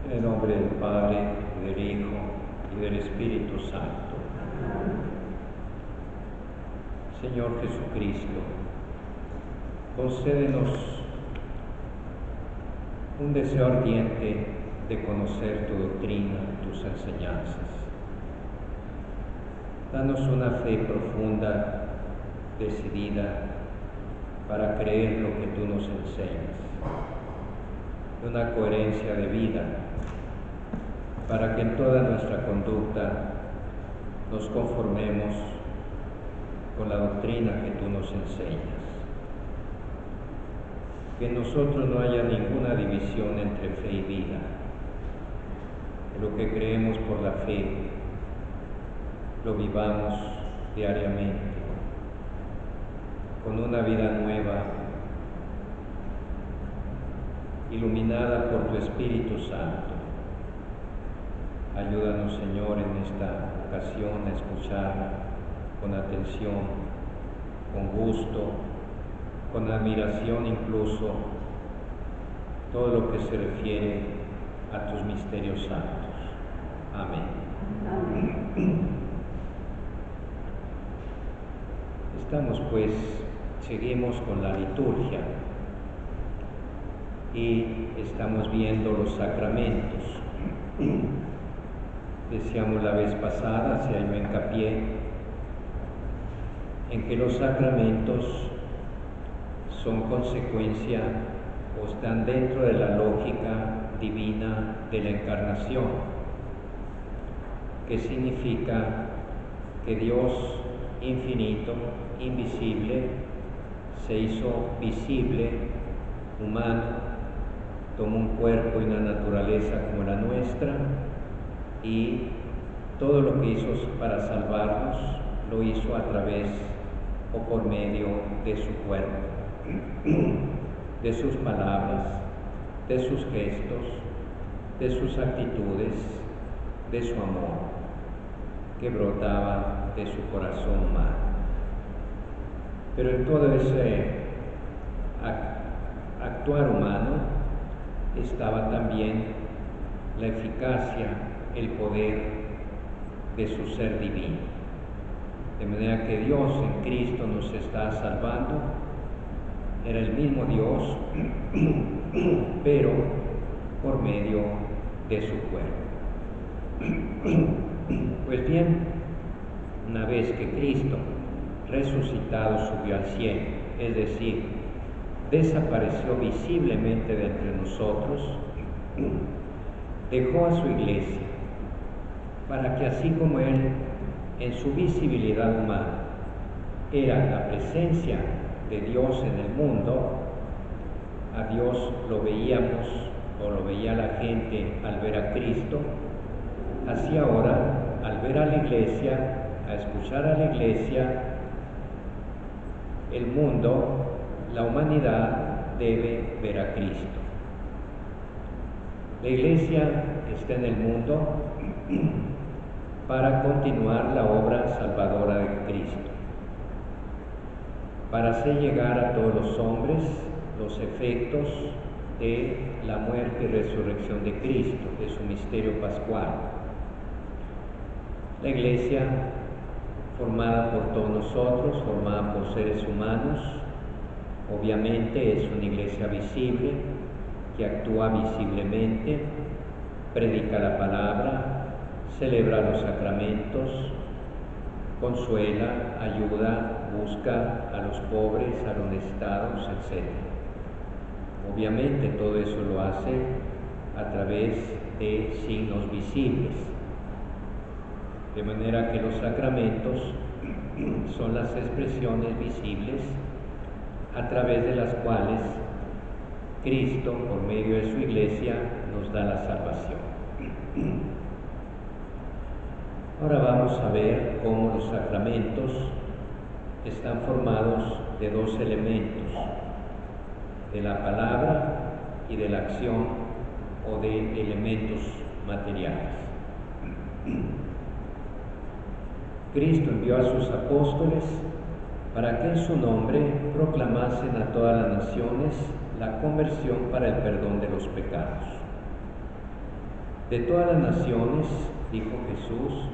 En el nombre del Padre, y del Hijo, y del Espíritu Santo. Señor Jesucristo, concédenos un deseo ardiente de conocer tu doctrina, tus enseñanzas. Danos una fe profunda, decidida, para creer lo que tú nos enseñas. Una coherencia de vida, para que en toda nuestra conducta nos conformemos con la doctrina que tú nos enseñas. Que en nosotros no haya ninguna división entre fe y vida. Que lo que creemos por la fe lo vivamos diariamente, con una vida nueva, iluminada por tu Espíritu Santo. Ayúdanos, Señor, en esta ocasión a escuchar con atención, con gusto, con admiración incluso, todo lo que se refiere a tus misterios santos. Amén. Amén. Seguimos con la liturgia y estamos viendo los sacramentos. Decíamos la vez pasada, hacía yo hincapié en que los sacramentos son consecuencia o están dentro de la lógica divina de la encarnación, que significa que Dios infinito, invisible, se hizo visible, humano, tomó un cuerpo y una naturaleza como la nuestra, y todo lo que hizo para salvarnos lo hizo a través o por medio de su cuerpo, de sus palabras, de sus gestos, de sus actitudes, de su amor que brotaba de su corazón humano. Pero en todo ese actuar humano estaba también la eficacia, el poder de su ser divino. De manera que Dios en Cristo nos está salvando. Era el mismo Dios, pero por medio de su cuerpo. Pues bien, una vez que Cristo resucitado subió al cielo, es decir, desapareció visiblemente de entre nosotros, dejó a su iglesia para que así como Él en su visibilidad humana era la presencia de Dios en el mundo, a Dios lo veíamos o lo veía la gente al ver a Cristo, así ahora al ver a la iglesia, a escuchar a la iglesia, el mundo, la humanidad debe ver a Cristo. La iglesia está en el mundo para continuar la obra salvadora de Cristo, para hacer llegar a todos los hombres los efectos de la muerte y resurrección de Cristo, de su misterio pascual. La iglesia, formada por todos nosotros, formada por seres humanos, obviamente es una iglesia visible, que actúa visiblemente, predica la palabra, celebra los sacramentos, consuela, ayuda, busca a los pobres, a los necesitados, etc. Obviamente todo eso lo hace a través de signos visibles. De manera que los sacramentos son las expresiones visibles a través de las cuales Cristo, por medio de su iglesia, nos da la salvación. Ahora vamos a ver cómo los sacramentos están formados de dos elementos, de la palabra y de la acción o de elementos materiales. Cristo envió a sus apóstoles para que en su nombre proclamasen a todas las naciones la conversión para el perdón de los pecados. De todas las naciones, dijo Jesús,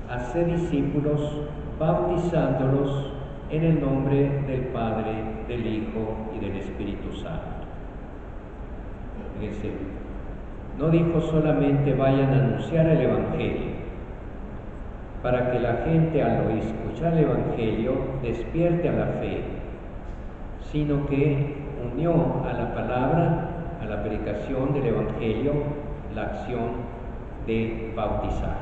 haced discípulos, bautizándolos en el nombre del Padre, del Hijo y del Espíritu Santo. Fíjense, no dijo solamente vayan a anunciar el Evangelio, para que la gente al escuchar el Evangelio despierte a la fe, sino que unió a la palabra, a la predicación del Evangelio, la acción de bautizar.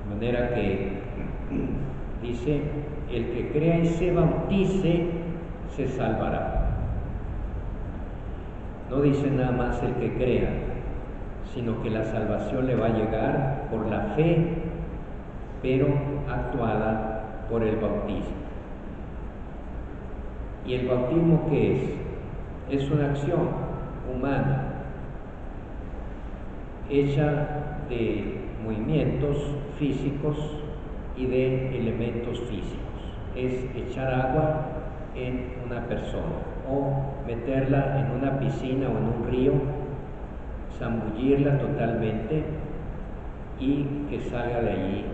De manera que dice, el que crea y se bautice, se salvará. No dice nada más el que crea, sino que la salvación le va a llegar por la fe, pero actuada por el bautismo. ¿Y el bautismo qué es? Es una acción humana, hecha de movimientos físicos y de elementos físicos. Es echar agua en una persona o meterla en una piscina o en un río, zambullirla totalmente y que salga de allí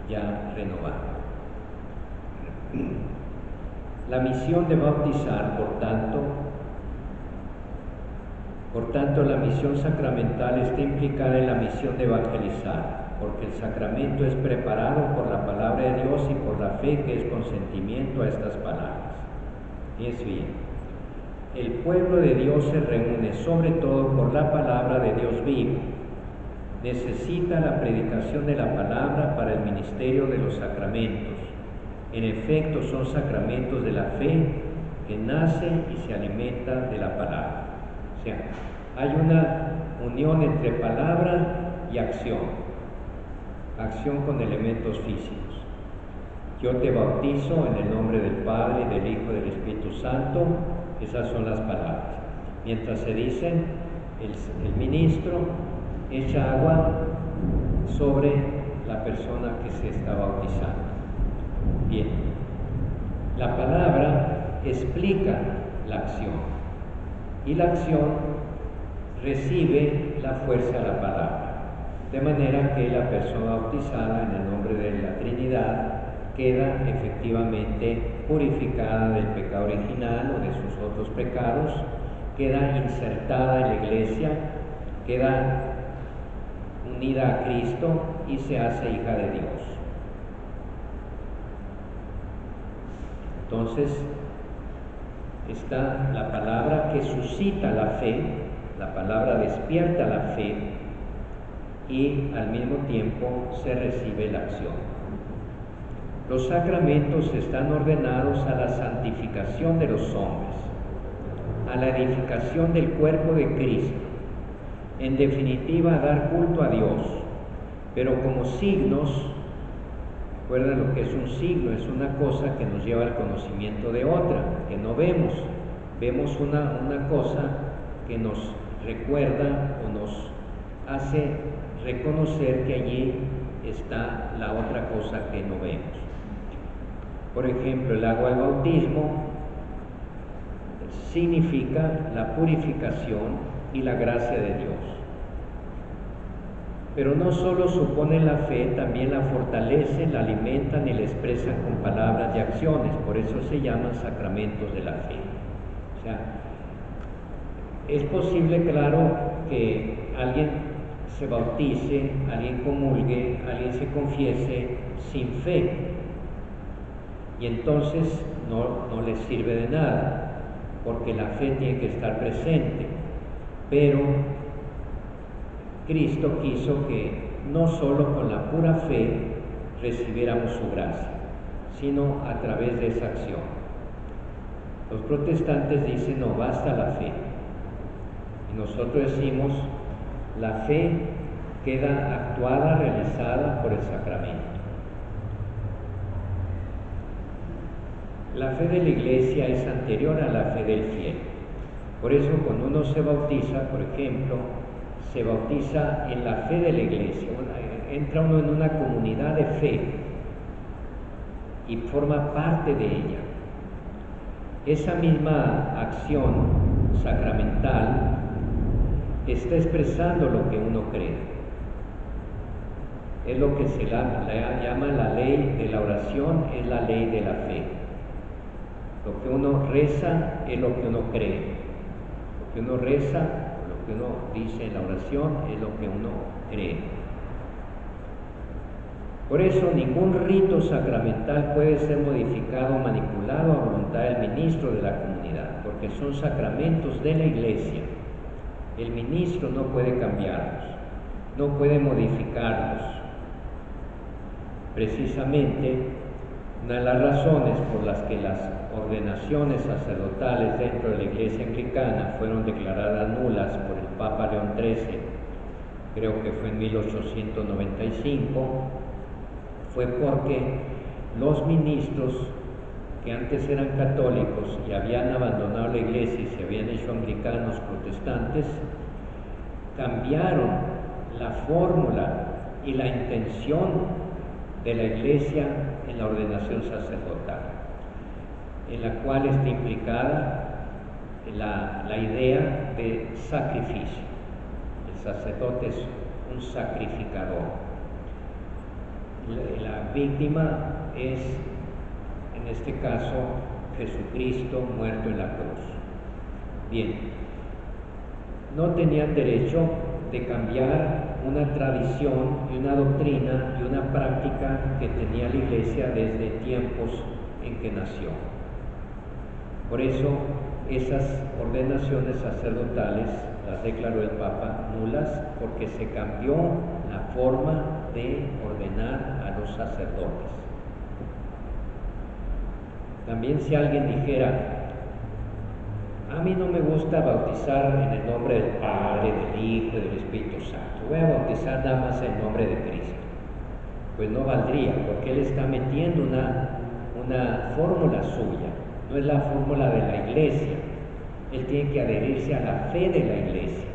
ya renovada. La misión de bautizar, por tanto, la misión sacramental está implicada en la misión de evangelizar, porque el sacramento es preparado por la palabra de Dios y por la fe que es consentimiento a estas palabras. Fíjense bien, el pueblo de Dios se reúne sobre todo por la palabra de Dios vivo. Necesita la predicación de la palabra para el ministerio de los sacramentos. En efecto, son sacramentos de la fe que nace y se alimenta de la palabra. O sea, hay una unión entre palabra y acción. Acción con elementos físicos. Yo te bautizo en el nombre del Padre, del Hijo y del Espíritu Santo. Esas son las palabras. Mientras se dicen, el ministro echa agua sobre la persona que se está bautizando. Bien, la palabra explica la acción y la acción recibe la fuerza de la palabra, de manera que la persona bautizada en el nombre de la Trinidad queda efectivamente purificada del pecado original o de sus otros pecados, queda insertada en la iglesia, queda unida a Cristo y se hace hija de Dios. Entonces, está la palabra que suscita la fe, la palabra despierta la fe y al mismo tiempo se recibe la acción. Los sacramentos están ordenados a la santificación de los hombres, a la edificación del cuerpo de Cristo, en definitiva a dar culto a Dios, pero como signos. Recuerden lo que es un signo, es una cosa que nos lleva al conocimiento de otra, que no vemos. Vemos una cosa que nos recuerda o nos hace reconocer que allí está la otra cosa que no vemos. Por ejemplo, el agua del bautismo significa la purificación y la gracia de Dios. Pero no solo suponen la fe, también la fortalecen, la alimentan y la expresan con palabras y acciones. Por eso se llaman sacramentos de la fe. O sea, es posible, claro, que alguien se bautice, alguien comulgue, alguien se confiese sin fe. Y entonces no les sirve de nada, porque la fe tiene que estar presente. Pero Cristo quiso que no solo con la pura fe recibiéramos su gracia, sino a través de esa acción. Los protestantes dicen, no, basta la fe. Y nosotros decimos, la fe queda actuada, realizada por el sacramento. La fe de la Iglesia es anterior a la fe del fiel. Por eso cuando uno se bautiza, por ejemplo, se bautiza en la fe de la Iglesia, entra uno en una comunidad de fe y forma parte de ella. Esa misma acción sacramental está expresando lo que uno cree. Es lo que se llama la ley de la oración, es la ley de la fe. Lo que uno reza es lo que uno cree. Lo que uno reza, lo que uno dice en la oración es lo que uno cree. Por eso ningún rito sacramental puede ser modificado o manipulado a voluntad del ministro de la comunidad, porque son sacramentos de la Iglesia. El ministro no puede cambiarlos, no puede modificarlos. Precisamente, una de las razones por las que las ordenaciones sacerdotales dentro de la Iglesia anglicana fueron declaradas nulas por el Papa León XIII, creo que fue en 1895, fue porque los ministros que antes eran católicos y habían abandonado la Iglesia y se habían hecho anglicanos protestantes, cambiaron la fórmula y la intención de la Iglesia en la ordenación sacerdotal, en la cual está implicada la idea de sacrificio. El sacerdote es un sacrificador. La víctima es, en este caso, Jesucristo muerto en la cruz. Bien, no tenían derecho de cambiar una tradición y una doctrina y una práctica que tenía la Iglesia desde tiempos en que nació. Por eso, esas ordenaciones sacerdotales las declaró el Papa nulas, porque se cambió la forma de ordenar a los sacerdotes. También si alguien dijera, a mí no me gusta bautizar en el nombre del Padre, del Hijo y del Espíritu Santo, voy a bautizar nada más en el nombre de Cristo, pues no valdría, porque él está metiendo una fórmula suya, no es la fórmula de la Iglesia. Él tiene que adherirse a la fe de la Iglesia.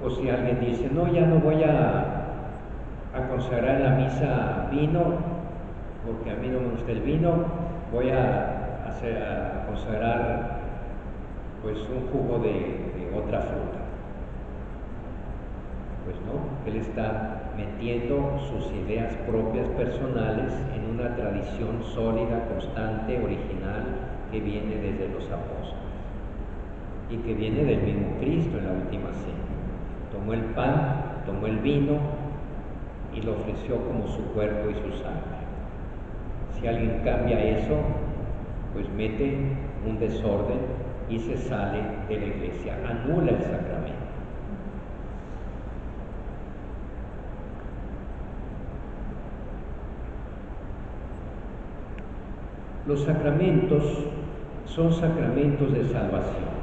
O si alguien dice, no, ya no voy a consagrar en la misa vino, porque a mí no me gusta el vino, voy a consagrar pues un jugo de otra fruta. Pues no, él está metiendo sus ideas propias personales en una tradición sólida, constante, original, que viene desde los apóstoles y que viene del mismo Cristo en la última cena. Tomó el pan, tomó el vino y lo ofreció como su cuerpo y su sangre. Si alguien cambia eso, pues mete un desorden y se sale de la Iglesia, anula el sacramento. Los sacramentos son sacramentos de salvación,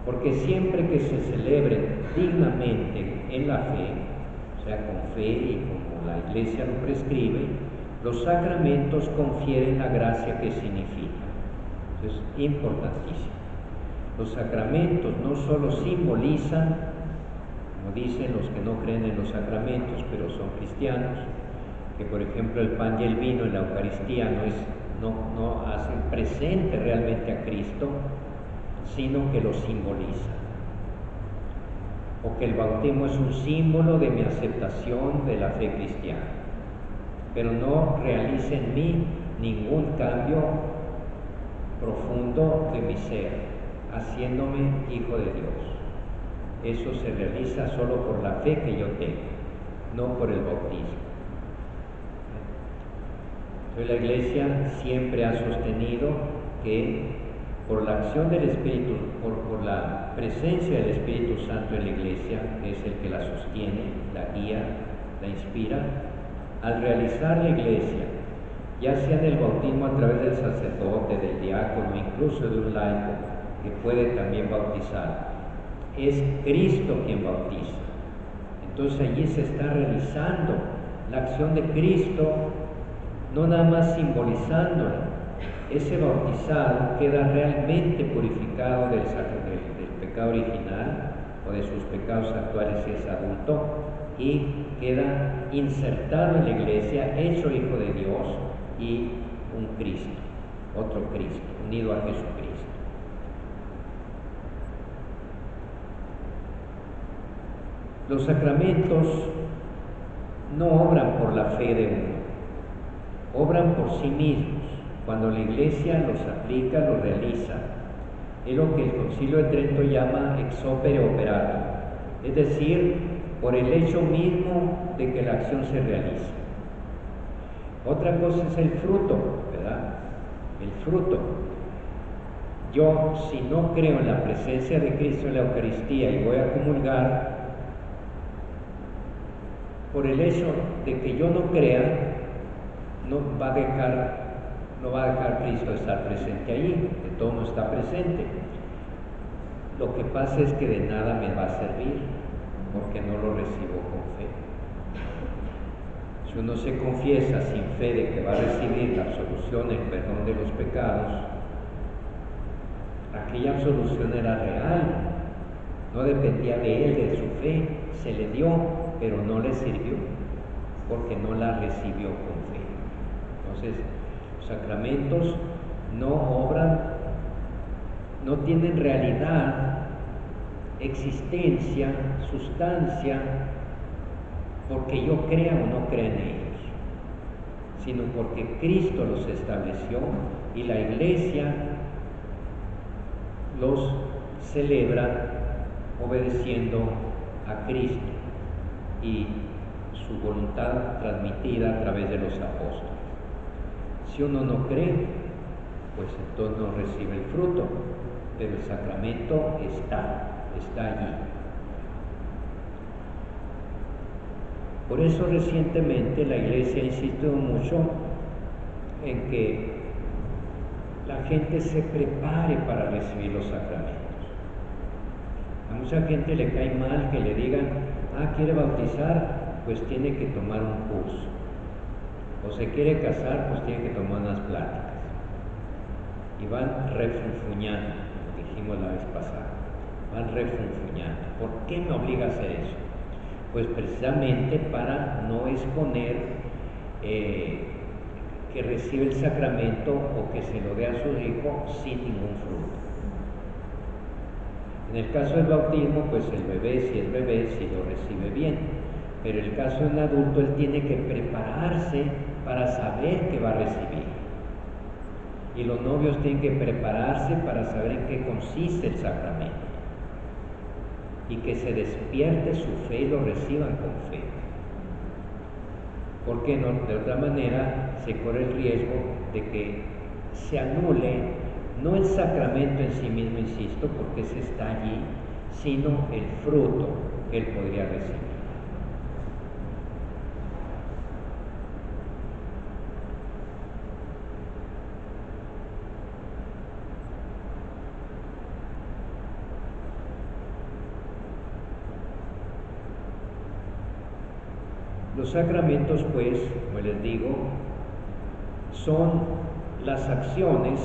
porque siempre que se celebren dignamente en la fe, o sea, con fe y como la Iglesia lo prescribe, los sacramentos confieren la gracia que significa. Eso es importantísimo. Los sacramentos no solo simbolizan, como dicen los que no creen en los sacramentos, pero son cristianos, que por ejemplo el pan y el vino en la Eucaristía no hacen presente realmente a Cristo, sino que lo simbolizan. O que el bautismo es un símbolo de mi aceptación de la fe cristiana, pero no realiza en mí ningún cambio profundo de mi ser, haciéndome hijo de Dios. Eso se realiza solo por la fe que yo tengo, no por el bautismo. Entonces la Iglesia siempre ha sostenido que por la acción del Espíritu, por la presencia del Espíritu Santo en la Iglesia, que es el que la sostiene, la guía, la inspira, al realizar la Iglesia, ya sea en el bautismo a través del sacerdote, del diácono, incluso de un laico, que puede también bautizar, es Cristo quien bautiza. Entonces allí se está realizando la acción de Cristo, no nada más simbolizándola. Ese bautizado queda realmente purificado del pecado original o de sus pecados actuales si es adulto, y queda insertado en la Iglesia, hecho hijo de Dios y un Cristo, otro Cristo, un unido a Jesucristo. Los sacramentos no obran por la fe de uno, obran por sí mismos. Cuando la Iglesia los aplica, los realiza. Es lo que el Concilio de Trento llama ex opere operato, es decir, por el hecho mismo de que la acción se realiza. Otra cosa es el fruto, ¿verdad? El fruto. Yo, si no creo en la presencia de Cristo en la Eucaristía y voy a comulgar, por el hecho de que yo no crea, no va a dejar Cristo estar presente allí, de todo no está presente. Lo que pasa es que de nada me va a servir, porque no lo recibo con fe. Si uno se confiesa sin fe de que va a recibir la absolución, el perdón de los pecados, aquella absolución era real, no dependía de él, de su fe, se le dio, pero no le sirvió, porque no la recibió con fe. Entonces, los sacramentos no obran, no tienen realidad, existencia, sustancia, porque yo crea o no crea en ellos, sino porque Cristo los estableció y la Iglesia los celebra obedeciendo a Cristo y su voluntad transmitida a través de los apóstoles. Si uno no cree, pues entonces no recibe el fruto, pero el sacramento está allí. Por eso recientemente la Iglesia ha insistido mucho en que la gente se prepare para recibir los sacramentos. A mucha gente le cae mal que le digan, quiere bautizar, pues tiene que tomar un curso. O se quiere casar, pues tiene que tomar unas pláticas. Y van refunfuñando, como dijimos la vez pasada, van refunfuñando. ¿Por qué me obliga a hacer eso? Pues precisamente para no exponer que recibe el sacramento o que se lo dé a su hijo sin ningún fruto. En el caso del bautismo, pues el bebé, si es bebé, si lo recibe bien. Pero en el caso de un adulto, él tiene que prepararse para saber que va a recibir. Y los novios tienen que prepararse para saber en qué consiste el sacramento. Y que se despierte su fe y lo reciban con fe. Porque no, de otra manera se corre el riesgo de que se anule no el sacramento en sí mismo, insisto, porque ese está allí, sino el fruto que él podría recibir. Los sacramentos, pues, como les digo, son las acciones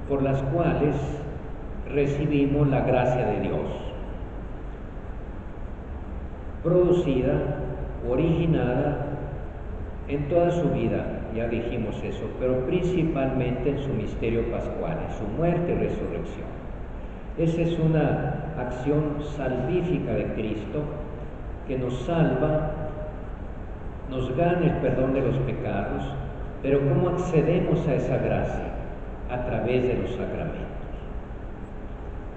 por las cuales recibimos la gracia de Dios, producida, originada en toda su vida, ya dijimos eso, pero principalmente en su misterio pascual, en su muerte y resurrección. Esa es una acción salvífica de Cristo que nos salva, nos gana el perdón de los pecados, pero ¿cómo accedemos a esa gracia? A través de los sacramentos.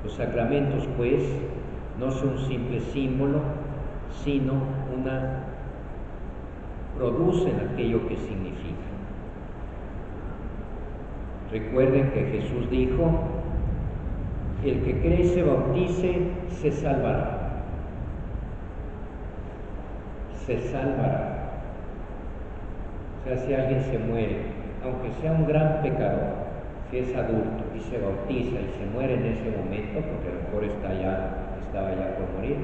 Los sacramentos, pues, no son un simple símbolo, sino producen aquello que significan. Recuerden que Jesús dijo, el que cree y se bautice, se salvará. Se salvará. O sea, si alguien se muere, aunque sea un gran pecador, si es adulto y se bautiza y se muere en ese momento, porque a lo mejor estaba ya por morir,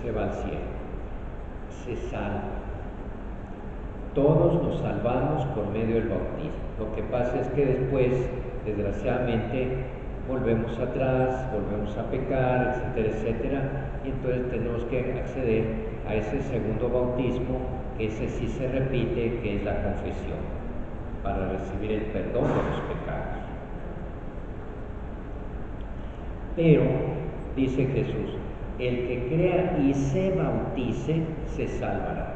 se va al cielo, se salva. Todos nos salvamos por medio del bautismo. Lo que pasa es que después, desgraciadamente, volvemos atrás, volvemos a pecar, etcétera, etcétera, y entonces tenemos que acceder a ese segundo bautismo que ese sí se repite, que es la confesión, para recibir el perdón de los pecados. Pero, dice Jesús, el que crea y se bautice, se salvará.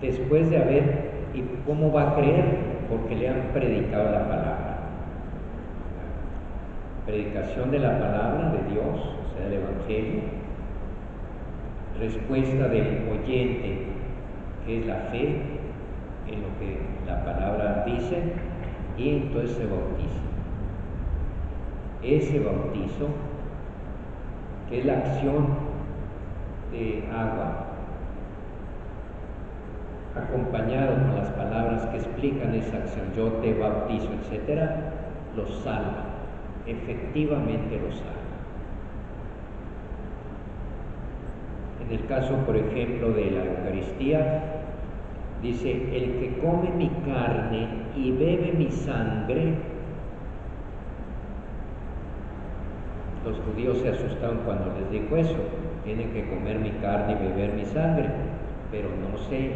Después de haber, ¿y cómo va a creer? Porque le han predicado la palabra. Predicación de la palabra de Dios, o sea, el Evangelio. Respuesta del oyente, que es la fe en lo que la palabra dice, y entonces se bautiza. Ese bautizo, que es la acción de agua, acompañado con las palabras que explican esa acción, yo te bautizo, etc., lo salva, efectivamente lo salva. En el caso, por ejemplo, de la Eucaristía, dice, el que come mi carne y bebe mi sangre. Los judíos se asustaron cuando les dijo eso, tienen que comer mi carne y beber mi sangre, pero no se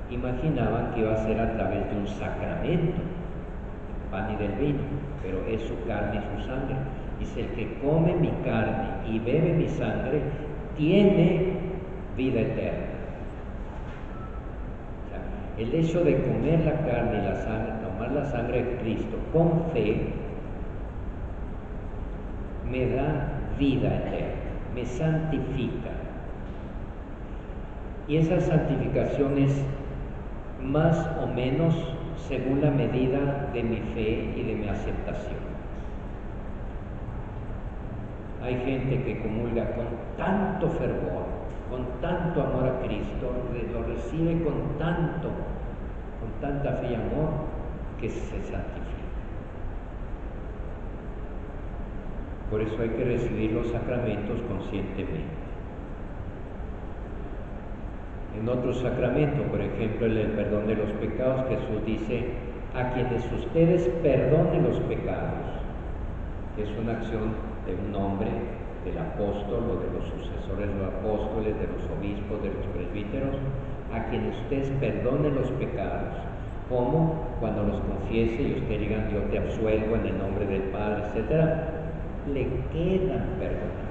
imaginaban que iba a ser a través de un sacramento, el pan y del vino, pero es su carne y su sangre. Dice, el que come mi carne y bebe mi sangre, tiene vida eterna. O sea, el hecho de comer la carne y la sangre, tomar la sangre de Cristo con fe, me da vida eterna, me santifica. Y esa santificación es más o menos según la medida de mi fe y de mi aceptación. Hay gente que comulga con tanto fervor, con tanto amor a Cristo, lo recibe con tanta fe y amor, que se santifica. Por eso hay que recibir los sacramentos conscientemente. En otro sacramento, por ejemplo, el perdón de los pecados, Jesús dice, a quienes ustedes perdonen los pecados, que es una acción de un hombre, del apóstol o de los sucesores de los apóstoles, de los obispos, de los presbíteros, a quienes ustedes perdonen los pecados, como cuando los confiese y ustedes digan, yo te absuelvo en el nombre del Padre, etc., le quedan perdonados.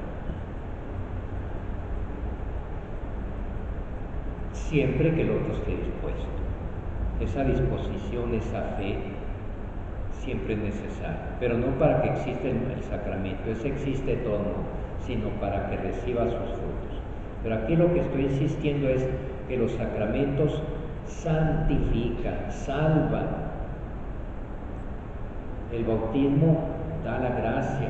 Siempre que el otro esté dispuesto. Esa disposición, esa fe, siempre es necesaria, pero no para que exista el sacramento, ese existe de todo modo, sino para que reciba sus frutos. Pero aquí lo que estoy insistiendo es que los sacramentos santifican, salvan. El bautismo da la gracia.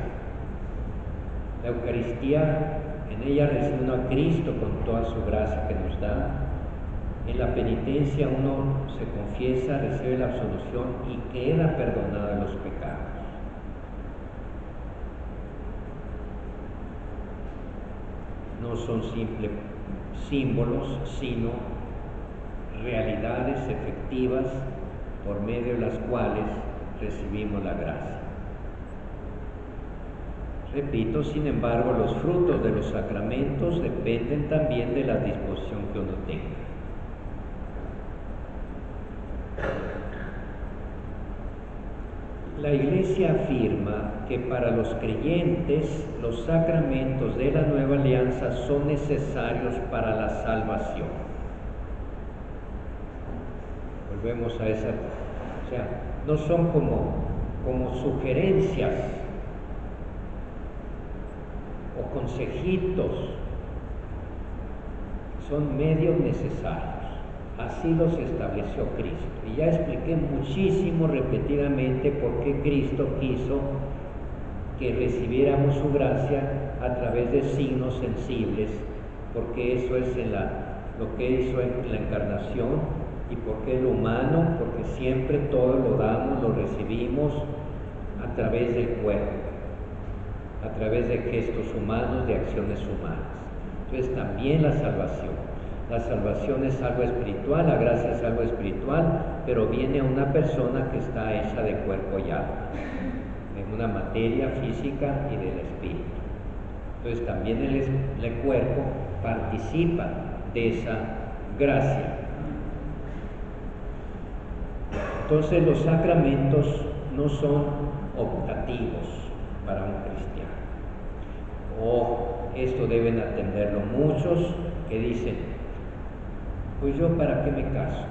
La Eucaristía, en ella recibe uno a Cristo con toda su gracia que nos da. En la penitencia uno se confiesa, recibe la absolución y queda perdonado de los pecados. No son simples símbolos, sino realidades efectivas por medio de las cuales recibimos la gracia. Repito, sin embargo, los frutos de los sacramentos dependen también de la disposición que uno tenga. La Iglesia afirma que para los creyentes los sacramentos de la nueva alianza son necesarios para la salvación. Volvemos a esa, o sea, no son como sugerencias o consejitos, son medios necesarios. Así los estableció Cristo. Y ya expliqué muchísimo repetidamente por qué Cristo quiso que recibiéramos su gracia a través de signos sensibles, porque eso es lo que hizo en la encarnación, y porque es lo humano, porque siempre todo lo damos, lo recibimos a través del cuerpo, a través de gestos humanos, de acciones humanas. Entonces también la salvación. La salvación es algo espiritual, la gracia es algo espiritual, pero viene a una persona que está hecha de cuerpo y alma, en una materia física y del espíritu. Entonces también el cuerpo participa de esa gracia. Entonces los sacramentos no son optativos para un cristiano. Esto deben atenderlo muchos que dicen, pues yo para qué me caso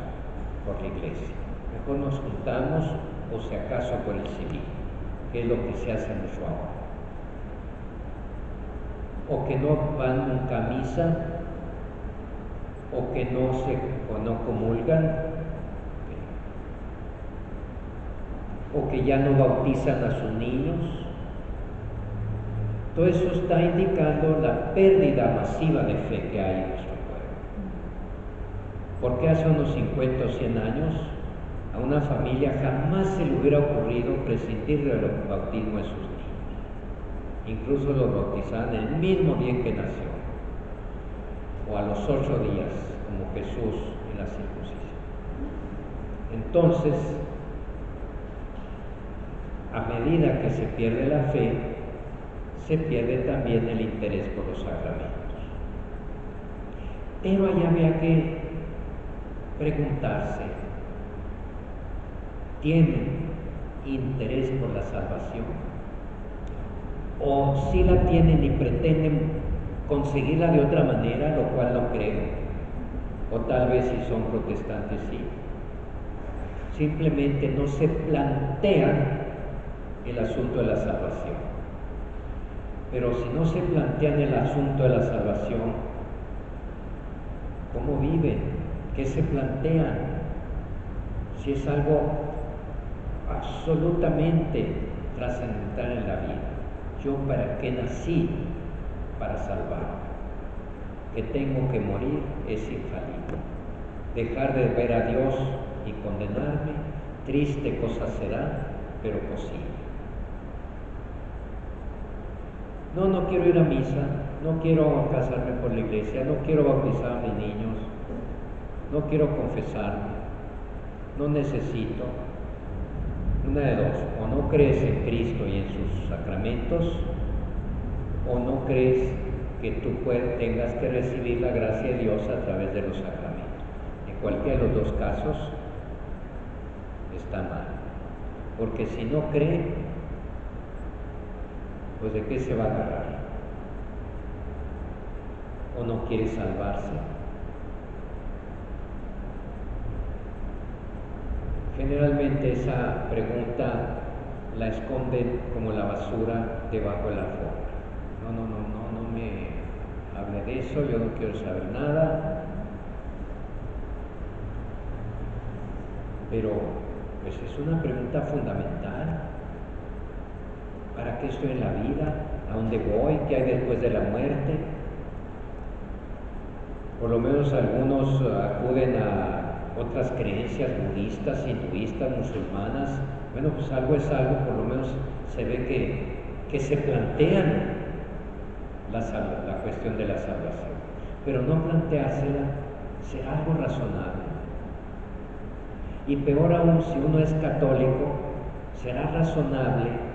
por la iglesia, mejor nos juntamos o si acaso por el civil, que es lo que se hace mucho ahora. O que no van nunca a misa, o que no comulgan, o que ya no bautizan a sus niños. Todo eso está indicando la pérdida masiva de fe que hay en nuestro pueblo. Porque hace unos 50 o 100 años a una familia jamás se le hubiera ocurrido prescindir del bautismo de sus niños. Incluso los bautizaban el mismo día que nació, o a los 8 días, como Jesús en la circuncisión. Entonces, a medida que se pierde la fe, se pierde también el interés por los sacramentos. Pero ahí había que preguntarse, ¿tienen interés por la salvación? ¿O si la tienen y pretenden conseguirla de otra manera, lo cual no creo? O tal vez si son protestantes sí. Simplemente no se plantean el asunto de la salvación. Pero si no se plantean el asunto de la salvación, ¿cómo viven? ¿Qué se plantean? Si es algo absolutamente trascendental en la vida. ¿Yo para qué nací? Para salvarme. Que tengo que morir es infalible. Dejar de ver a Dios y condenarme, triste cosa será, pero posible. No quiero ir a misa, no quiero casarme por la iglesia, no quiero bautizar a mis niños, no quiero confesarme, no necesito. Una de dos, o no crees en Cristo y en sus sacramentos, o no crees que tú tengas que recibir la gracia de Dios a través de los sacramentos. En cualquiera de los dos casos está mal, porque si no cree, pues ¿de qué se va a agarrar? ¿O no quiere salvarse? Generalmente esa pregunta la esconden como la basura debajo de la alfombra. No me hable de eso, yo no quiero saber nada. Pero pues es una pregunta fundamental. ¿Para qué estoy en la vida? ¿A dónde voy? ¿Qué hay después de la muerte? Por lo menos algunos acuden a otras creencias budistas, hinduistas, musulmanas. Bueno, pues algo es algo, por lo menos se ve que se plantean la cuestión de la salvación. Pero no planteársela será algo razonable. Y peor aún, si uno es católico, será razonable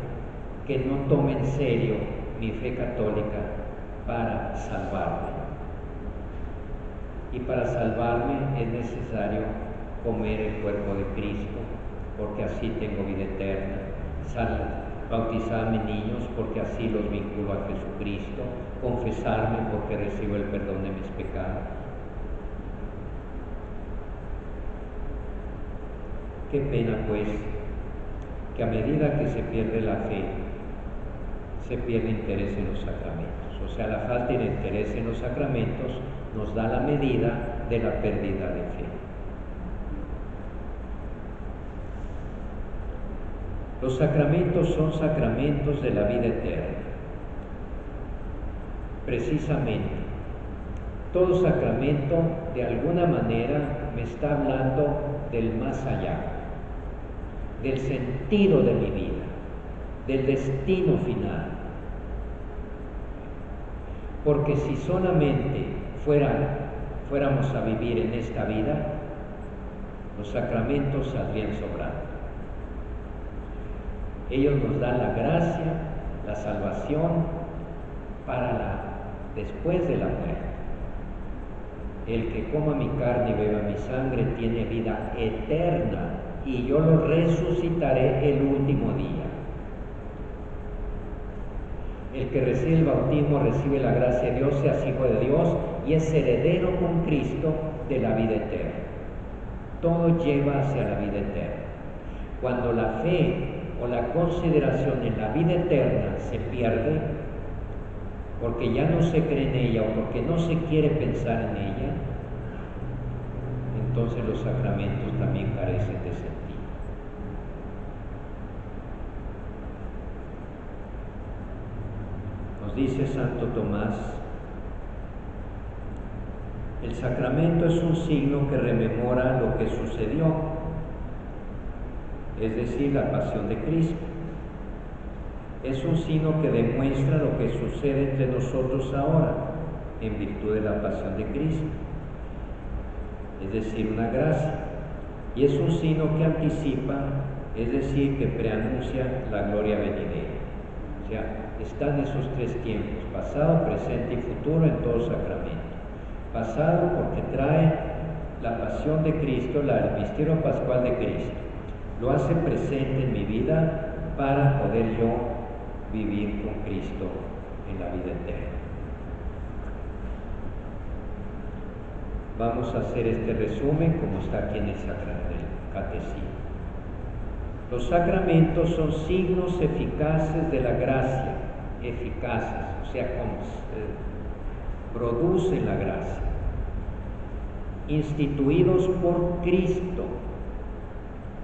que no tome en serio mi fe católica para salvarme. Y para salvarme es necesario comer el cuerpo de Cristo, porque así tengo vida eterna. Bautizar a mis niños, porque así los vinculo a Jesucristo. Confesarme, porque recibo el perdón de mis pecados. Qué pena, pues, que a medida que se pierde la fe, se pierde interés en los sacramentos. O sea, la falta de interés en los sacramentos nos da la medida de la pérdida de fe. Los sacramentos son sacramentos de la vida eterna. Precisamente, todo sacramento de alguna manera me está hablando del más allá, del sentido de mi vida, del destino final. Porque si solamente fuéramos a vivir en esta vida, los sacramentos saldrían sobrando. Ellos nos dan la gracia, la salvación para después de la muerte. el que coma mi carne y beba mi sangre tiene vida eterna, y yo lo resucitaré el último día. El que recibe el bautismo recibe la gracia de Dios, se hace hijo de Dios y es heredero con Cristo de la vida eterna. Todo lleva hacia la vida eterna. Cuando la fe o la consideración en la vida eterna se pierde, porque ya no se cree en ella o porque no se quiere pensar en ella, entonces los sacramentos también carecen de sentido. Nos dice Santo Tomás, el sacramento es un signo que rememora lo que sucedió, es decir, la pasión de Cristo. Es un signo que demuestra lo que sucede entre nosotros ahora, en virtud de la pasión de Cristo, es decir, una gracia. Y es un signo que anticipa, es decir, que preanuncia la gloria venidera. O sea, están esos tres tiempos, pasado, presente y futuro en todo sacramento. Pasado porque trae la pasión de Cristo, el misterio pascual de Cristo. Lo hace presente en mi vida para poder yo vivir con Cristo en la vida eterna. Vamos a hacer este resumen como está aquí en el catecismo. Los sacramentos son signos eficaces de la gracia, eficaces, o sea, producen la gracia, instituidos por Cristo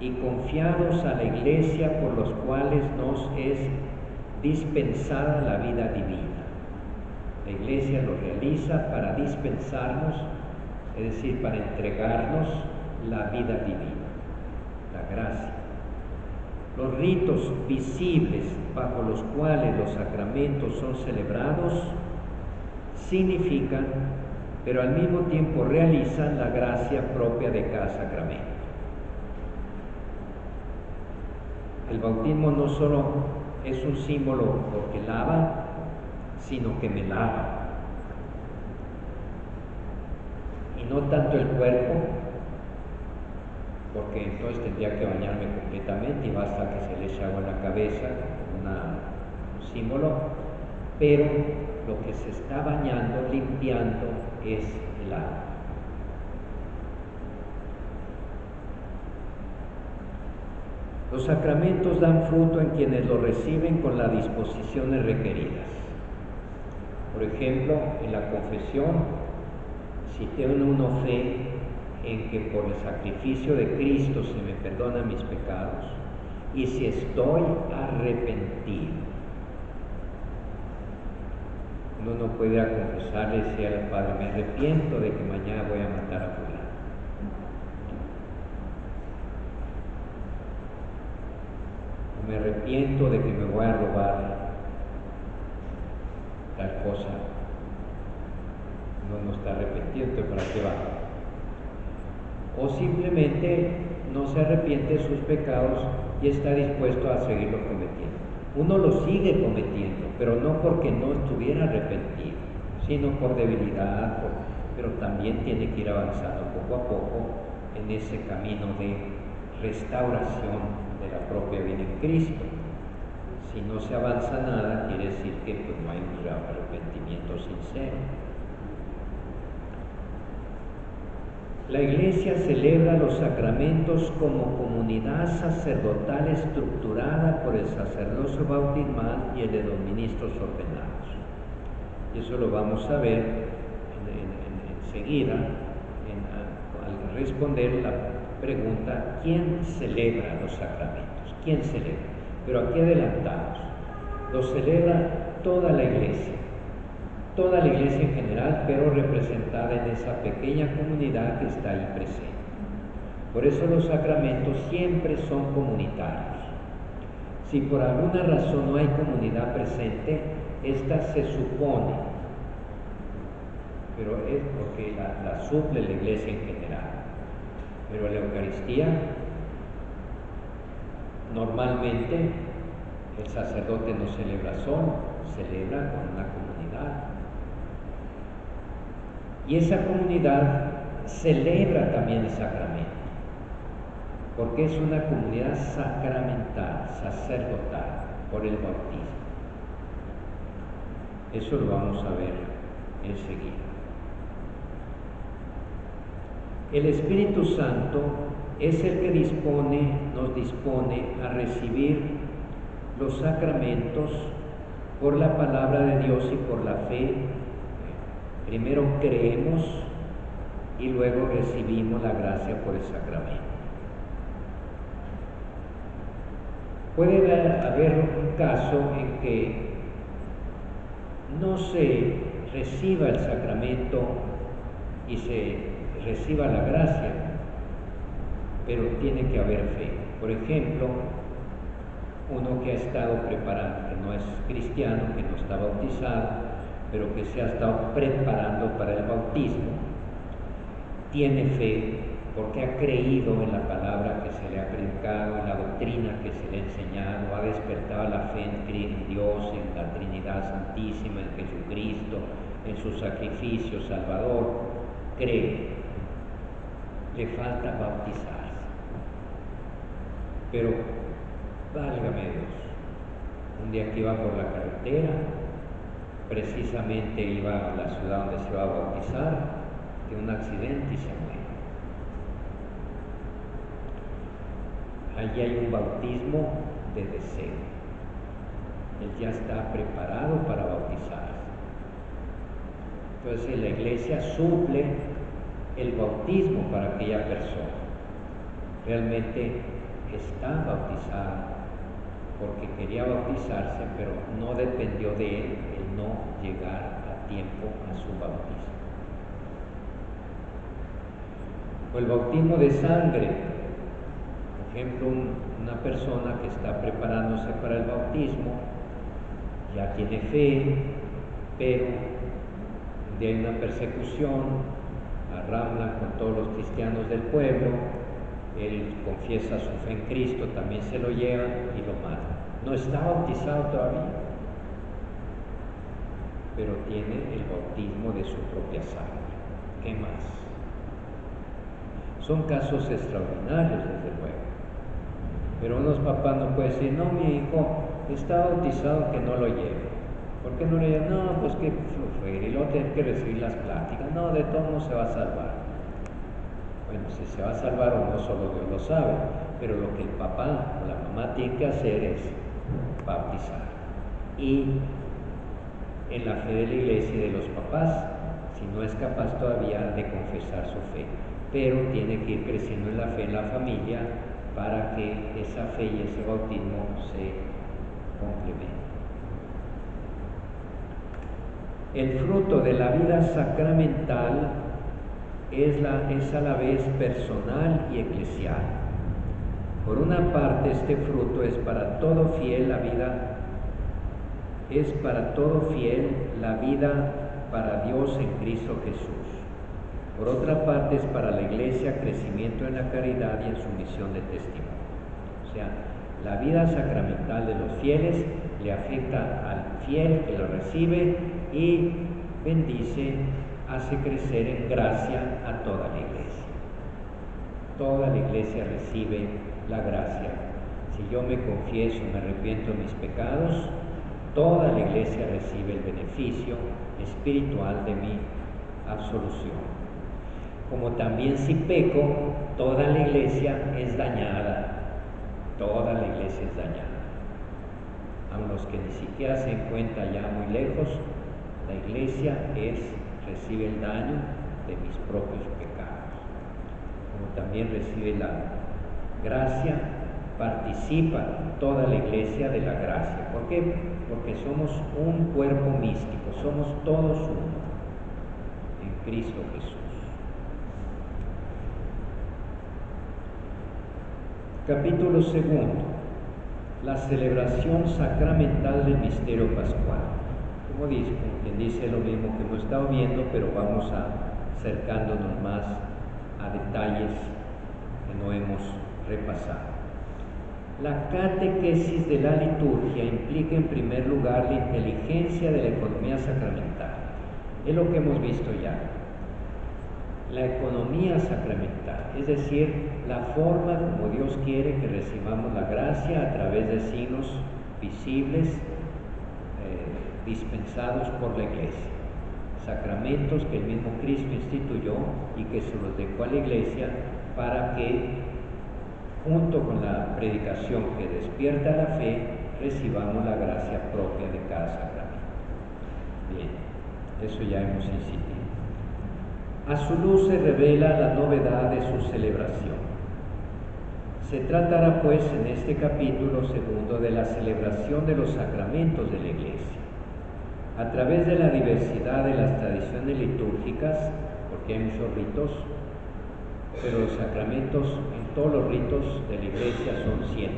y confiados a la Iglesia, por los cuales nos es dispensada la vida divina. La Iglesia lo realiza para dispensarnos, es decir, para entregarnos la vida divina, la gracia. Los ritos visibles bajo los cuales los sacramentos son celebrados significan, pero al mismo tiempo realizan la gracia propia de cada sacramento. El bautismo no solo es un símbolo porque lava, sino que me lava. Y no tanto el cuerpo, porque entonces tendría que bañarme completamente y basta que se le eche agua en la cabeza, un símbolo, pero lo que se está bañando, limpiando, es el agua. Los sacramentos dan fruto en quienes los reciben con las disposiciones requeridas. Por ejemplo, en la confesión, si tiene uno fe en que por el sacrificio de Cristo se me perdonan mis pecados, y si estoy arrepentido, uno no puede ir a confesarle y decir al Padre, me arrepiento de que mañana voy a matar a fulano. Me arrepiento de que me voy a robar tal cosa. Uno no está arrepentido, entonces ¿para qué va? O simplemente no se arrepiente de sus pecados y está dispuesto a seguirlo cometiendo. Uno lo sigue cometiendo, pero no porque no estuviera arrepentido, sino por debilidad, pero también tiene que ir avanzando poco a poco en ese camino de restauración de la propia vida en Cristo. Si no se avanza nada, quiere decir que pues, no hay un arrepentimiento sincero. La Iglesia celebra los sacramentos como comunidad sacerdotal estructurada por el sacerdocio bautismal y el de los ministros ordenados. Y eso lo vamos a ver enseguida al responder la pregunta, ¿quién celebra los sacramentos? ¿Quién celebra? Pero aquí adelantamos, los celebra toda la Iglesia en general, pero representada en esa pequeña comunidad que está ahí presente. Por eso los sacramentos siempre son comunitarios. Si por alguna razón no hay comunidad presente, esta se supone, pero es porque la suple la Iglesia en general. Pero la Eucaristía, normalmente el sacerdote no celebra solo, celebra con una comunidad. Y esa comunidad celebra también el sacramento, porque es una comunidad sacramental, sacerdotal, por el bautismo. Eso lo vamos a ver enseguida. El Espíritu Santo es el que nos dispone a recibir los sacramentos por la palabra de Dios y por la fe. Primero creemos y luego recibimos la gracia por el sacramento. Puede haber un caso en que no se reciba el sacramento y se reciba la gracia, pero tiene que haber fe. Por ejemplo, uno que ha estado preparando, que no es cristiano, que no está bautizado, pero que se ha estado preparando para el bautismo, tiene fe porque ha creído en la palabra que se le ha predicado, en la doctrina que se le ha enseñado, ha despertado la fe en Dios, en la Trinidad Santísima, en Jesucristo, en su sacrificio salvador, cree. Le falta bautizarse. Pero, válgame Dios, un día que iba por la carretera, precisamente iba a la ciudad donde se va a bautizar, tiene un accidente y se muere. Allí hay un bautismo de deseo. Él ya está preparado para bautizarse. Entonces la iglesia suple el bautismo para aquella persona. Realmente está bautizada porque quería bautizarse, pero no dependió de él el no llegar a tiempo a su bautismo. O el bautismo de sangre. Por ejemplo, una persona que está preparándose para el bautismo, ya tiene fe, pero de una persecución, arrabla con todos los cristianos del pueblo, él confiesa su fe en Cristo, también se lo llevan y lo matan. No está bautizado todavía, pero tiene el bautismo de su propia sangre. ¿Qué más? Son casos extraordinarios, desde luego. Pero unos papás no pueden decir, no, mi hijo está bautizado, que no lo lleve. ¿Por qué no le llevan? No, pues que flojera, y luego tienen que recibir las pláticas. No, de todo no se va a salvar. Bueno, si se va a salvar o no, solo Dios lo sabe. Pero lo que el papá o la mamá tienen que hacer es bautizar. Y en la fe de la iglesia y de los papás, si no es capaz todavía de confesar su fe, pero tiene que ir creciendo en la fe en la familia para que esa fe y ese bautismo se complementen. El fruto de la vida sacramental es a la vez personal y eclesial. Por una parte, este fruto es para todo fiel la vida para Dios en Cristo Jesús. Por otra parte, es para la iglesia crecimiento en la caridad y en su misión de testimonio. O sea, la vida sacramental de los fieles le afecta al fiel que lo recibe y bendice, hace crecer en gracia a toda la iglesia. Toda la iglesia recibe la gracia. Si yo me confieso, me arrepiento de mis pecados, toda la iglesia recibe el beneficio espiritual de mi absolución. Como también si peco, toda la iglesia es dañada. Toda la iglesia es dañada. Aun los que ni siquiera se encuentran ya muy lejos, la iglesia recibe el daño de mis propios pecados. Como también recibe la gracia, participa toda la iglesia de la gracia. ¿Por qué? Porque somos un cuerpo místico, somos todos uno en Cristo Jesús. Capítulo 2. La celebración sacramental del misterio pascual. Como dice, quien dice lo mismo que hemos estado viendo, pero vamos acercándonos más a detalles que no hemos repasado. La catequesis de la liturgia implica en primer lugar la inteligencia de la economía sacramental. Es lo que hemos visto ya. la economía sacramental, es decir, la forma como Dios quiere que recibamos la gracia a través de signos visibles dispensados por la Iglesia, sacramentos que el mismo Cristo instituyó y que se los dejó a la Iglesia para que, junto con la predicación que despierta la fe, recibamos la gracia propia de cada sacramento. Bien, eso ya hemos insistido. A su luz se revela la novedad de su celebración. Se tratará pues en este capítulo segundo de la celebración de los sacramentos de la Iglesia. A través de la diversidad de las tradiciones litúrgicas, porque hay muchos ritos, pero los sacramentos en todos los ritos de la Iglesia son 7.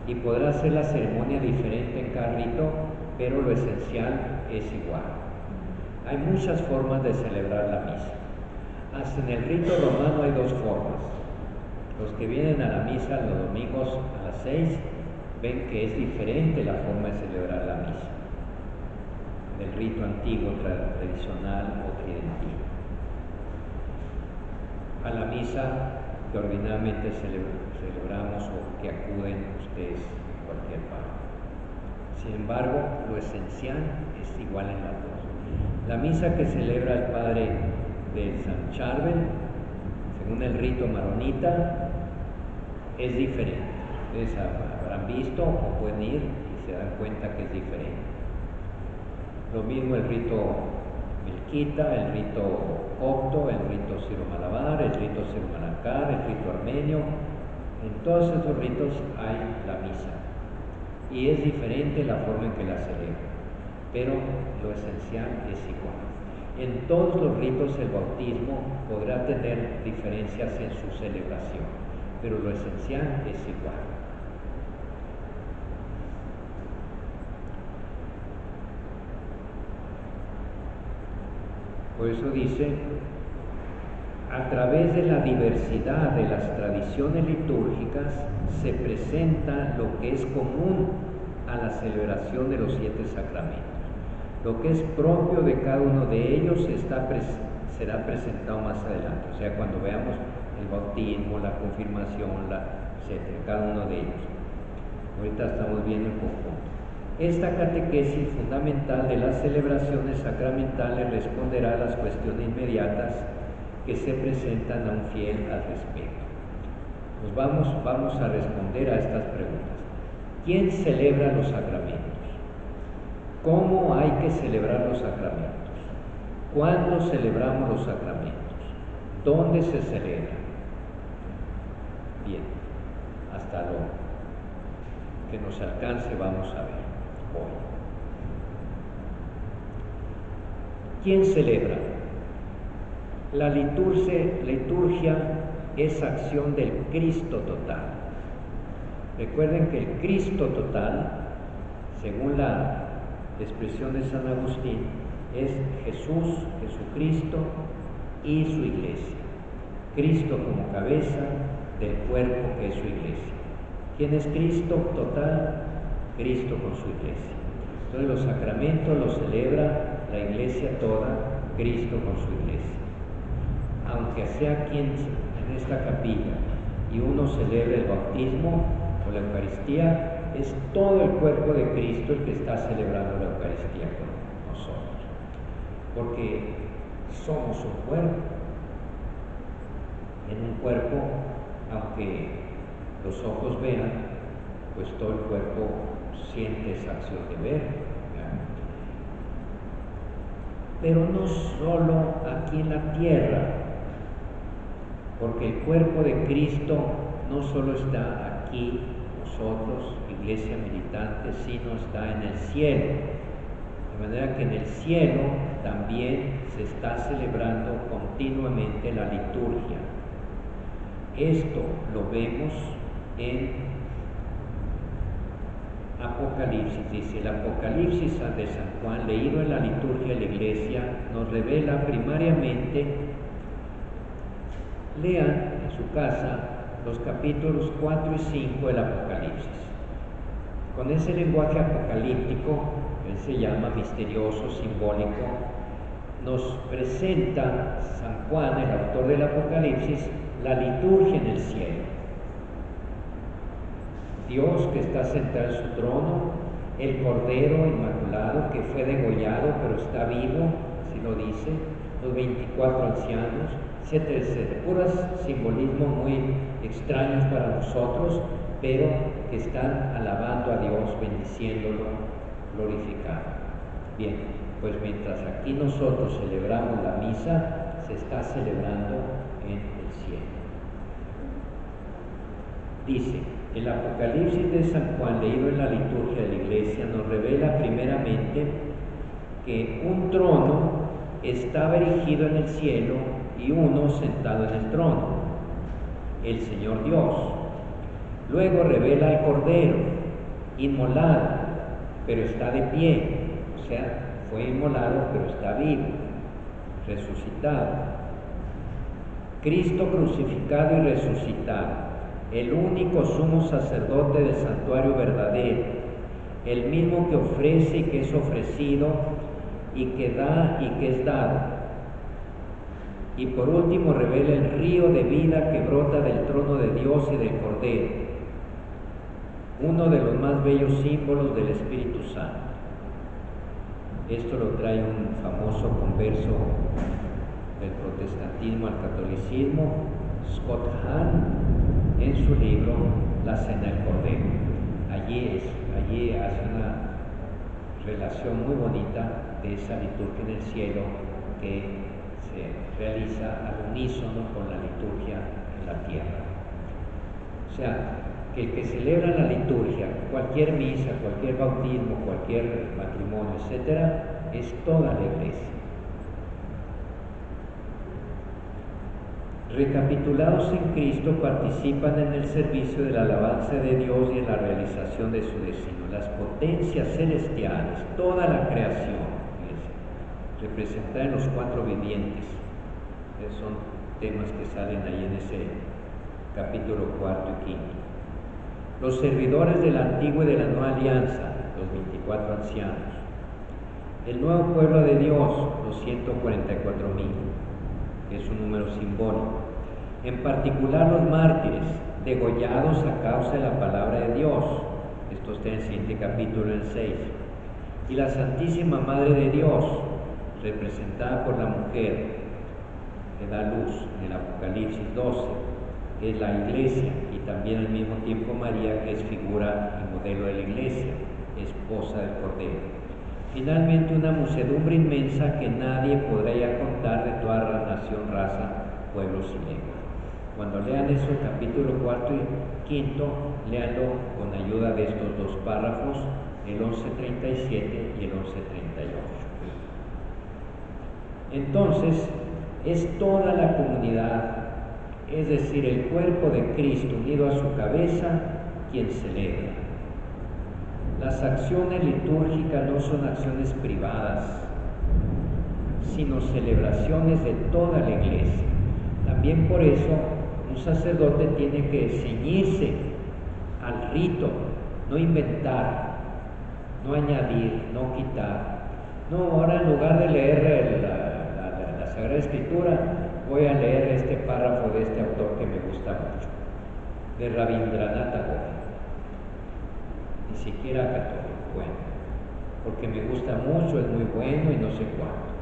Y podrá ser la ceremonia diferente en cada rito, pero lo esencial es igual. Hay muchas formas de celebrar la misa. Hasta en el rito romano hay 2 formas. Los que vienen a la misa los domingos a las 6 ven que es diferente la forma de celebrar la misa del rito antiguo, tradicional o tridentino, a la misa que ordinariamente celebramos o que acuden ustedes en cualquier parte. Sin embargo, lo esencial es igual en las dos. La misa que celebra el padre de San Charbel, según el rito maronita, es diferente. Ustedes habrán visto o pueden ir y se dan cuenta que es diferente. Lo mismo el rito melquita, el rito copto, el rito siro-malabar, el rito siro-malancár, el rito armenio. En todos estos ritos hay la misa y es diferente la forma en que la celebran, pero lo esencial es igual. En todos los ritos el bautismo podrá tener diferencias en su celebración, pero lo esencial es igual. Por eso dice, a través de la diversidad de las tradiciones litúrgicas se presenta lo que es común a la celebración de los 7 sacramentos. Lo que es propio de cada uno de ellos será presentado más adelante, o sea, cuando veamos el bautismo, la confirmación, etcétera, cada uno de ellos. Ahorita estamos viendo el conjunto. Esta catequesis fundamental de las celebraciones sacramentales responderá a las cuestiones inmediatas que se presentan a un fiel al respecto. Pues vamos a responder a estas preguntas. ¿Quién celebra los sacramentos? ¿Cómo hay que celebrar los sacramentos? ¿Cuándo celebramos los sacramentos? ¿Dónde se celebra? Bien, hasta lo que nos alcance vamos a ver hoy. ¿Quién celebra? La liturgia es acción del Cristo total. Recuerden que el Cristo total, según la expresión de San Agustín, es Jesús, Jesucristo y su iglesia. Cristo como cabeza del cuerpo que es su iglesia. ¿Quién es Cristo total? Cristo con su iglesia. Entonces los sacramentos los celebra la iglesia toda, Cristo con su iglesia. Aunque sea aquí en esta capilla y uno celebra el bautismo o la Eucaristía, es todo el cuerpo de Cristo el que está celebrando la Eucaristía con nosotros, porque somos un cuerpo. En un cuerpo, aunque los ojos vean, pues todo el cuerpo siente esa acción de ver, ¿verdad? Pero no solo aquí en la tierra, porque el cuerpo de Cristo no solo está aquí, nosotros, iglesia militante, sino está en el cielo. De manera que en el cielo también se está celebrando continuamente la liturgia. Esto lo vemos en Apocalipsis. Dice, el Apocalipsis de San Juan, leído en la liturgia de la iglesia, nos revela primariamente, lean en su casa los capítulos 4 y 5 del Apocalipsis. Con ese lenguaje apocalíptico, él se llama misterioso, simbólico, nos presenta San Juan, el autor del Apocalipsis, la liturgia en el cielo. Dios que está sentado en su trono, el Cordero Inmaculado que fue degollado pero está vivo, así lo dice, los 24 ancianos, etcétera, etcétera. Puros simbolismos muy extraños para nosotros, pero que están alabando a Dios, bendiciéndolo, glorificando. Bien, pues mientras aquí nosotros celebramos la misa, se está celebrando en el cielo. Dice, el Apocalipsis de San Juan, leído en la liturgia de la Iglesia, nos revela primeramente que un trono estaba erigido en el cielo y uno sentado en el trono, el Señor Dios. Luego revela al Cordero, inmolado, pero está de pie, o sea, fue inmolado, pero está vivo, resucitado. Cristo crucificado y resucitado, el único sumo sacerdote del santuario verdadero, el mismo que ofrece y que es ofrecido, y que da y que es dado. Y por último revela el río de vida que brota del trono de Dios y del Cordero, uno de los más bellos símbolos del Espíritu Santo. Esto lo trae un famoso converso del protestantismo al catolicismo, Scott Hahn, en su libro La Cena del Cordero. Allí hace una relación muy bonita de esa liturgia en el cielo que se realiza al unísono con la liturgia en la tierra. O sea, que el que celebra la liturgia, cualquier misa, cualquier bautismo, cualquier matrimonio, etcétera, es toda la Iglesia. Recapitulados en Cristo, participan en el servicio de la alabanza de Dios y en la realización de su destino. Las potencias celestiales, toda la creación, representada en los cuatro vivientes, que son temas que salen ahí en ese capítulo 4 y 5. Los servidores de la antigua y de la nueva alianza, los 24 ancianos. El nuevo pueblo de Dios, los 144.000, que es un número simbólico. En particular los mártires, degollados a causa de la palabra de Dios. Esto está en el siguiente capítulo, en 6. Y la Santísima Madre de Dios, representada por la mujer que da luz en el Apocalipsis 12, que es la Iglesia, y también al mismo tiempo María, que es figura y modelo de la Iglesia, esposa del Cordero. Finalmente, una muchedumbre inmensa que nadie podrá ya contar, de toda nación, raza, pueblos y lenguas. Cuando lean eso, el capítulo 4 y 5, léanlo con ayuda de estos dos párrafos, el 11:37 y el 11:38. Entonces, es toda la comunidad, es decir, el cuerpo de Cristo unido a su cabeza, quien celebra. Las acciones litúrgicas no son acciones privadas, sino celebraciones de toda la Iglesia. También por eso un sacerdote tiene que ceñirse al rito, no inventar, no añadir, no quitar. No, ahora en lugar de leer la Sagrada Escritura, voy a leer este párrafo de este autor que me gusta mucho, de Rabindranath Tagore. Ni siquiera católico, bueno, porque me gusta mucho, es muy bueno y no sé cuánto.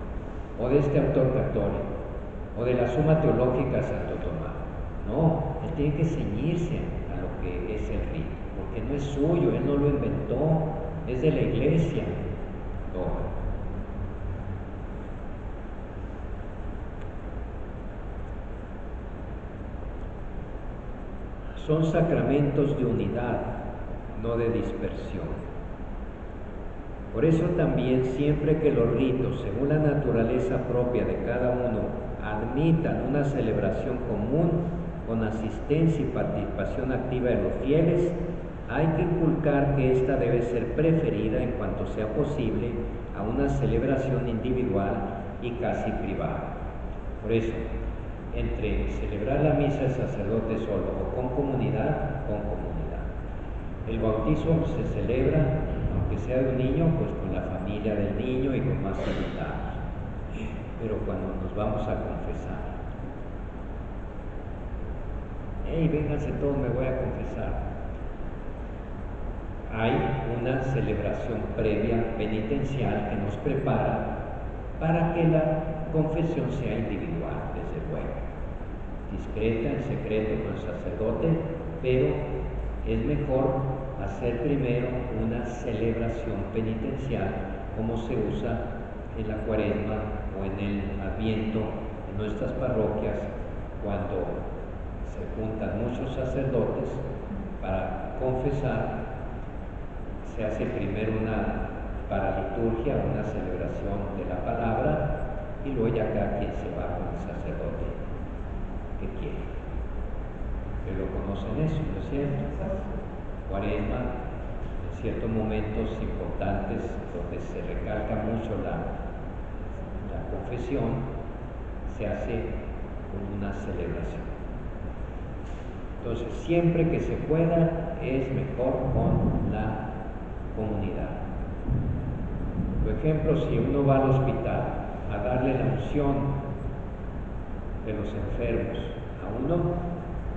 O de este autor católico, o de la Suma Teológica de Santo Tomás. No, él tiene que ceñirse a lo que es el rito, porque no es suyo, él no lo inventó, es de la Iglesia. Todo. Son sacramentos de unidad, no de dispersión. Por eso también, siempre que los ritos, según la naturaleza propia de cada uno, admitan una celebración común con asistencia y participación activa de los fieles, hay que inculcar que ésta debe ser preferida en cuanto sea posible a una celebración individual y casi privada. Por eso, entre celebrar la misa del sacerdote solo o con comunidad, con comunidad. El bautizo se celebra, aunque sea de un niño, pues con la familia del niño y con más invitados. Pero cuando nos vamos a confesar, hey, vénganse todos, me voy a confesar, hay una celebración previa penitencial que nos prepara para que la confesión sea individual, desde luego, discreta, en secreto con el sacerdote, pero es mejor hacer primero una celebración penitencial, como se usa en la Cuaresma o en el Adviento en nuestras parroquias, cuando se juntan muchos sacerdotes para confesar. Se hace primero una paraliturgia, una celebración de la palabra, y luego ya cada quien se va con el sacerdote que quiere. Pero conocen eso, ¿no es cierto? Cuaresma, en ciertos momentos importantes donde se recalca mucho la confesión, se hace con una celebración. Entonces, siempre que se pueda, es mejor con la comunidad. Por ejemplo, si uno va al hospital a darle la unción de los enfermos a uno,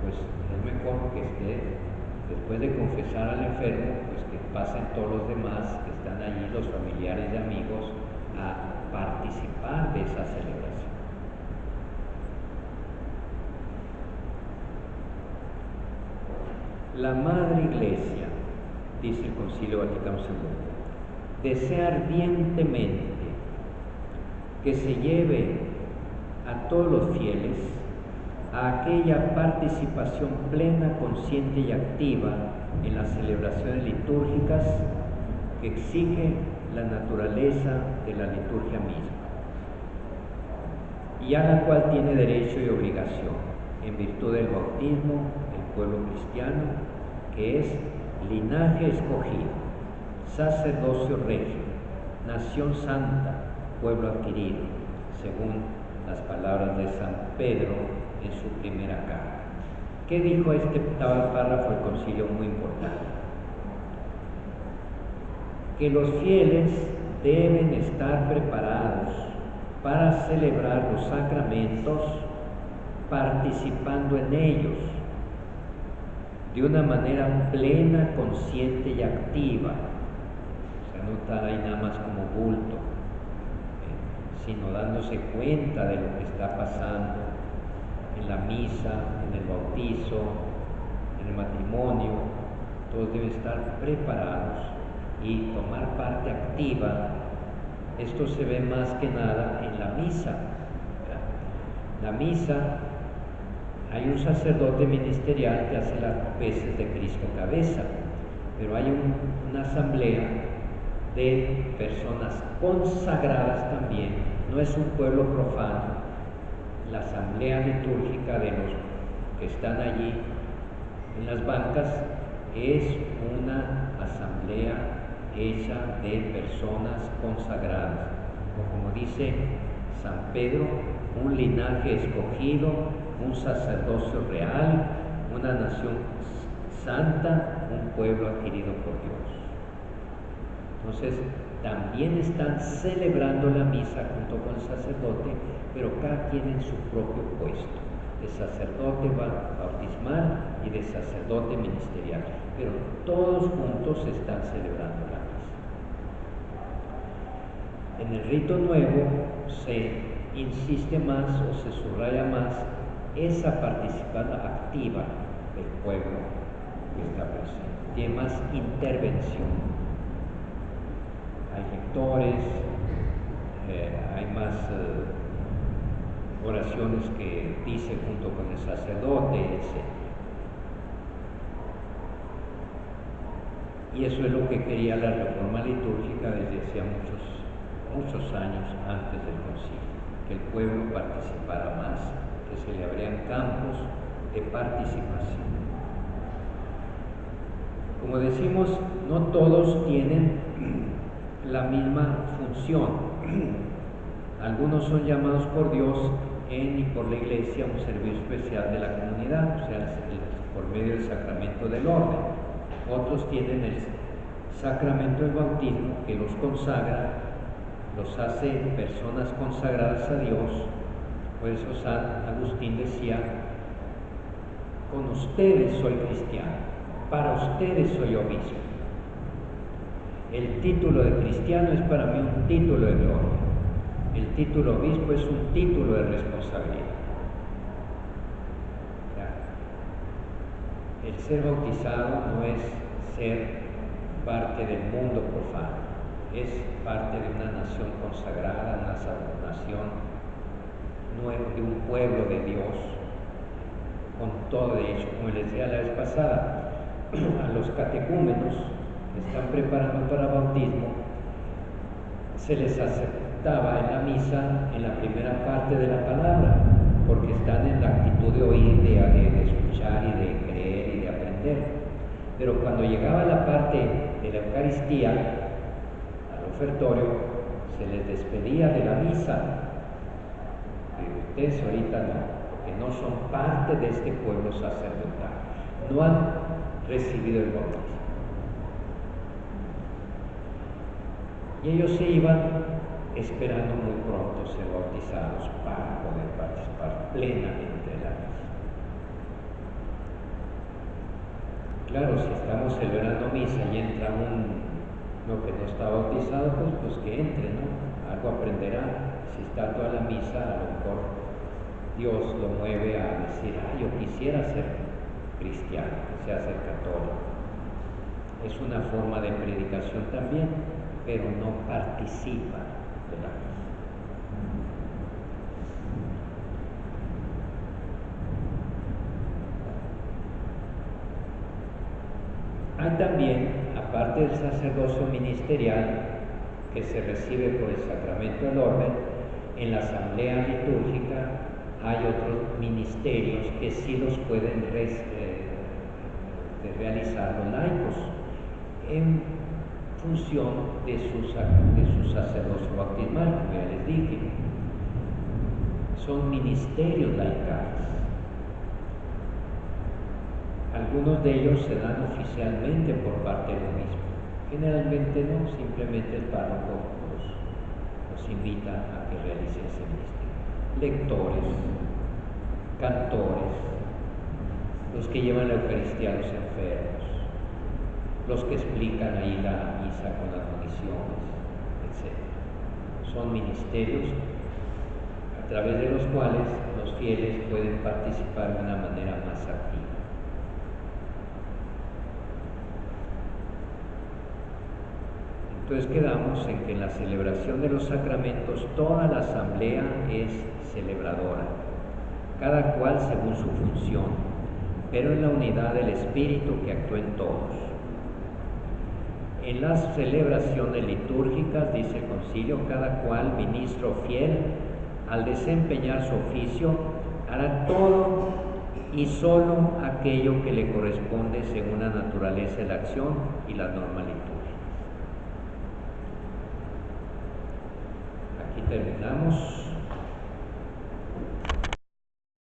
pues es mejor que esté, después de confesar al enfermo, pues que pasen todos los demás que están allí, los familiares y amigos, a participar de esa celebración. La Madre Iglesia, dice el Concilio Vaticano II, desea ardientemente que se lleve a todos los fieles a aquella participación plena, consciente y activa en las celebraciones litúrgicas que exige la naturaleza de la liturgia misma, y a la cual tiene derecho y obligación en virtud del bautismo el pueblo cristiano, que es linaje escogido, sacerdocio regio, nación santa, pueblo adquirido, según las palabras de San Pedro en su primera carta. ¿Qué dijo este párrafo del concilio? Muy importante. Que los fieles deben estar preparados para celebrar los sacramentos, participando en ellos de una manera plena, consciente y activa. O sea, no estar ahí nada más como bulto, sino dándose cuenta de lo que está pasando en la misa, en el bautizo, en el matrimonio. Todos deben estar preparados y tomar parte activa. Esto se ve más que nada en la misa. La misa, hay un sacerdote ministerial que hace las veces de Cristo cabeza, pero hay una asamblea de personas consagradas también. No es un pueblo profano. La asamblea litúrgica de los que están allí en las bancas es una asamblea hecha de personas consagradas, o como dice San Pedro, un linaje escogido, un sacerdocio real, una nación santa, un pueblo adquirido por Dios. Entonces, también están celebrando la misa junto con el sacerdote, pero cada quien en su propio puesto, de sacerdote bautismal y de sacerdote ministerial, pero todos juntos están celebrando la misa. En el rito nuevo se insiste más o se subraya más esa participación activa del pueblo que está presente, tiene más intervención. Hay lectores, hay más oraciones que dice junto con el sacerdote, etc. Y eso es lo que quería la reforma litúrgica desde hacía muchos años antes del concilio, que el pueblo participara más, que se le abrían campos de participación. Como decimos, no todos tienen la misma función. Algunos son llamados por Dios y por la Iglesia a un servicio especial de la comunidad, o sea, por medio del sacramento del orden. Otros tienen el sacramento del bautismo, que los consagra los hace personas consagradas a Dios. Por eso San Agustín decía: con ustedes soy cristiano, para ustedes soy obispo. El título de cristiano es para mí un título de gloria. El título obispo es un título de responsabilidad. El ser bautizado no es ser parte del mundo profano, es parte de una nación consagrada, una nación nueva, de un pueblo de Dios, con todo derecho. Como les decía la vez pasada, a los catecúmenos que están preparando para bautismo, se les aceptaba en la misa en la primera parte de la palabra, porque están en la actitud de oír, de escuchar y de creer y de aprender. Pero cuando llegaba la parte de la Eucaristía, al ofertorio, se les despedía de la misa. Y ustedes ahorita no, porque no son parte de este pueblo sacerdotal, no han recibido el bautismo. Y ellos se iban esperando muy pronto ser bautizados para poder participar plenamente de la misa. Claro, si estamos celebrando misa y entra uno que no está bautizado, pues que entre, ¿no? Algo aprenderá. Si está toda la misa, a lo mejor Dios lo mueve a decir: yo quisiera ser cristiano, quisiera ser católico. Es una forma de predicación también, pero no participa de la misa. Hay también, aparte del sacerdocio ministerial que se recibe por el sacramento del orden, en la asamblea litúrgica hay otros ministerios que sí los pueden realizar los laicos en función de su sacerdocio bautismal, como ya les dije. Son ministerios laicales. Algunos de ellos se dan oficialmente por parte del obispo. Generalmente no, simplemente el párroco los invita a que realicen ese ministerio. Lectores, cantores, los que llevan la Eucaristía a los enfermos, los que explican ahí la misa con las municiones, etc. Son ministerios a través de los cuales los fieles pueden participar de una manera más activa. Entonces quedamos en que en la celebración de los sacramentos toda la asamblea es celebradora, cada cual según su función, pero en la unidad del Espíritu que actúa en todos. En las celebraciones litúrgicas, dice el concilio, cada cual ministro fiel, al desempeñar su oficio, hará todo y solo aquello que le corresponde según la naturaleza de la acción y la norma litúrgica. Aquí terminamos.